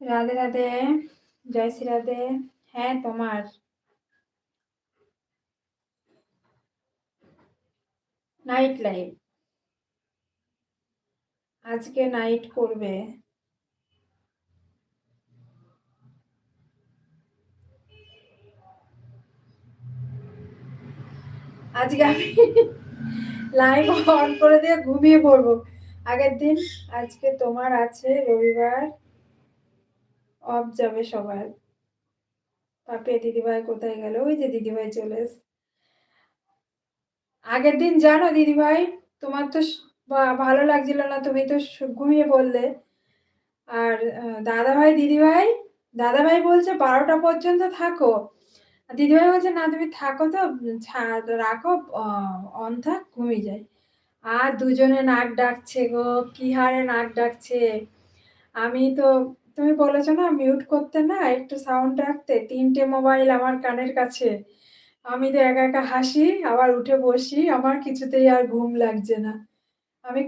রাধে, রাধে। জয় শ্রী রাধে। হ্যাঁ, তোমার। Night live. আজকে নাইট করবে। আজকে আমি লাইভ অন করে দিয়ে ঘুমিয়ে পড়বো। আগের দিন আজকে তোমার আছে রবিবার, অফ যাবে সবার। পাপিয়া দিদিভাই কোথায় গেল? ওই যে দিদিভাই চলে এসেছে। আগের দিন জানো দিদিভাই, তোমার তো ভালো লাগছিল না, তুমি তো ঘুমিয়ে পড়লে। আর দাদাভাই দিদিভাই, দাদাভাই বলছে 12টা পর্যন্ত থাকো। দিদিভাই বলছে না তুমি থাকো তো, রাখো, অন থাক, ঘুমিয়ে যাই। আর দুজনে নাক ডাকছে গো, কি হারে নাক ডাকছে। আমি তো, তুমি বলেছো না মিউট করতে, না একটু সাউন্ড রাখতে, 3টে মোবাইল আমার কানের কাছে। আমি তো একা একা হাসি, আবার উঠে বসি, আমার কিছুতেই আর ঘুম লাগছে না। আমি